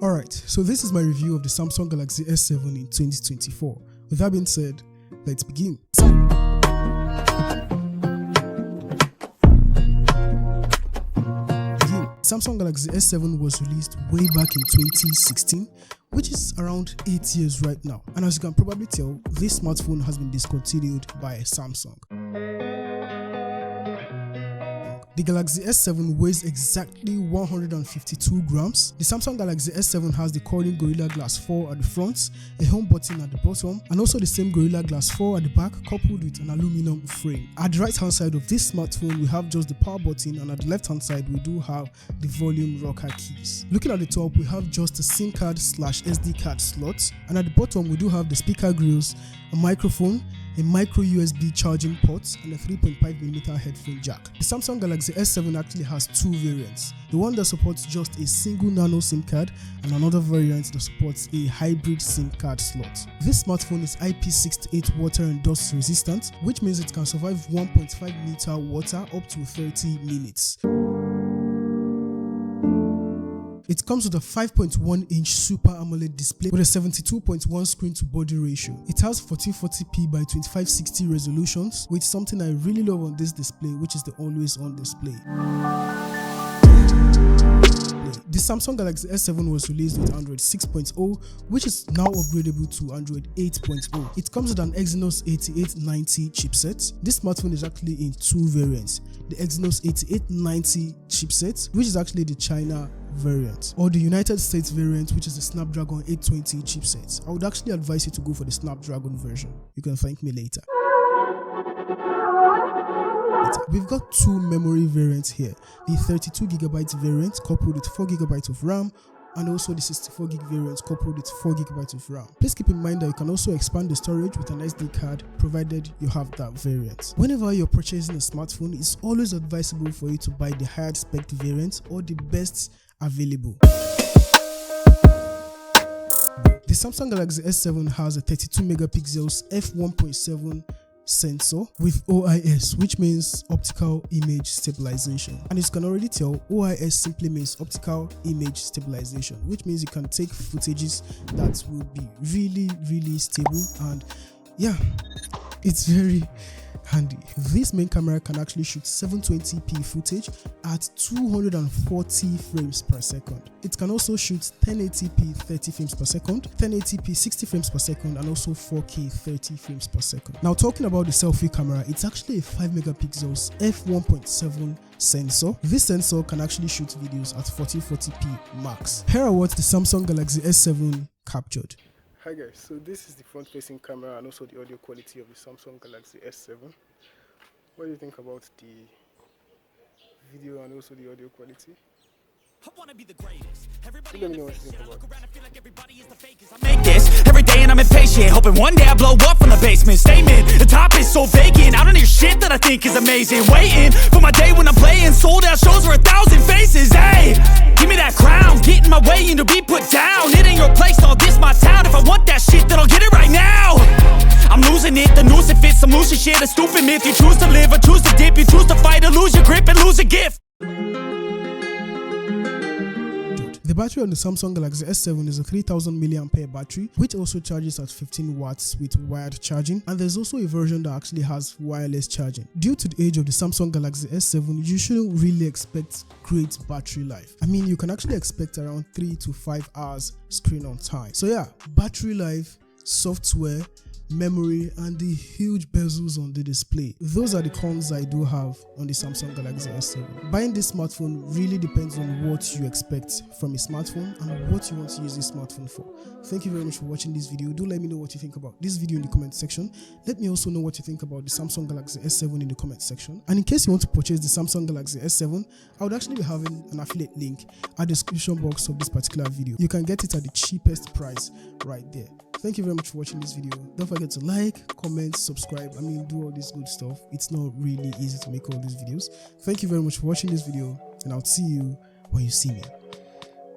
Alright, so this is my review of the Samsung Galaxy S7 in 2024. With that being said, let's begin. Samsung Galaxy S7 was released way back in 2016, which is around 8 years right now. And as you can probably tell, this smartphone has been discontinued by Samsung. The Galaxy S7 weighs exactly 152 grams. The Samsung Galaxy S7 has the Corning Gorilla Glass 4 at the front, a home button at the bottom, and also the same Gorilla Glass 4 at the back, coupled with an aluminum frame. At the right hand side of this smartphone, we have just the power button, and at the left hand side, we do have the volume rocker keys. Looking at the top, we have just a SIM card / SD card slot, and at the bottom, we do have the speaker grills, a microphone, a micro USB charging port, and a 3.5mm headphone jack. The Samsung Galaxy S7 actually has two variants. The one that supports just a single nano SIM card and another variant that supports a hybrid SIM card slot. This smartphone is IP68 water and dust resistant, which means it can survive 1.5 meter water up to 30 minutes. It comes with a 5.1-inch Super AMOLED display with a 72.1 screen-to-body ratio. It has 1440p by 2560 resolutions, with something I really love on this display, which is the always-on display. The Samsung Galaxy S7 was released with Android 6.0, which is now upgradable to Android 8.0. It comes with an Exynos 8890 chipset. This smartphone is actually in two variants. The Exynos 8890 chipset, which is actually the China variant, or the United States variant, which is the Snapdragon 820 chipset. I would actually advise you to go for the Snapdragon version. You can thank me later. We've got two memory variants here, the 32GB variant coupled with 4GB of RAM, and also the 64GB variant coupled with 4GB of RAM. Please keep in mind that you can also expand the storage with an SD card provided you have that variant. Whenever you're purchasing a smartphone, it's always advisable for you to buy the higher spec variant or the best available. The Samsung Galaxy S7 has a 32MP f1.7 sensor with OIS, which means optical image stabilization, and as you can already tell, OIS simply means optical image stabilization, which means you can take footages that will be really stable, and yeah, it's very handy. This main camera can actually shoot 720p footage at 240 frames per second. It can also shoot 1080p 30 frames per second, 1080p 60 frames per second, and also 4K 30 frames per second. Now, talking about the selfie camera, it's actually a 5MP f1.7 sensor. This sensor can actually shoot videos at 1440p max. Here are what the Samsung Galaxy S7 captured. Hi guys, so this is the front-facing camera and also the audio quality of the Samsung Galaxy S7. What do you think about the video and also the audio quality? I wanna be the greatest. Everybody let me know what you think about it. Make this every day and I'm impatient, hoping one day I blow up from the basement. Statement, the top is so vacant. I don't hear shit that I think is amazing. Waiting for my day when I'm playing sold out shows for 1,000 faces. Hey, give me that crown, get in my way and to be put down. It ain't your place, all this my town. If I want that shit, then I'll get it right now. I'm losing it, the noose it fits. I'm losing shit, a stupid myth. You choose to live or choose to dip. You choose to fight or lose your grip and lose a gift. The battery on the Samsung Galaxy S7 is a 3000 mAh battery, which also charges at 15 watts with wired charging, and there's also a version that actually has wireless charging. Due to the age of the Samsung Galaxy S7, you shouldn't really expect great battery life. I mean, you can actually expect around 3 to 5 hours screen on time. So yeah, battery life, software, memory, and the huge bezels on the display. Those are the cons I do have on the Samsung Galaxy S7. Buying this smartphone really depends on what you expect from a smartphone and what you want to use this smartphone for. Thank you very much for watching this video. Do let me know what you think about this video in the comment section. Let me also know what you think about the Samsung Galaxy S7 in the comment section. And in case you want to purchase the Samsung Galaxy S7, I would actually be having an affiliate link at the description box of this particular video. You can get it at the cheapest price right there. Thank you very much for watching this video. Don't forget to like, comment, subscribe. I mean, do all this good stuff. It's not really easy to make all these videos. Thank you very much for watching this video, and I'll see you when you see me.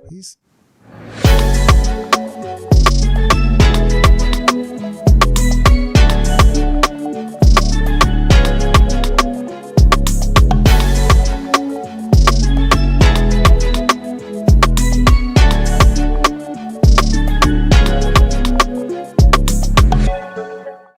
Peace.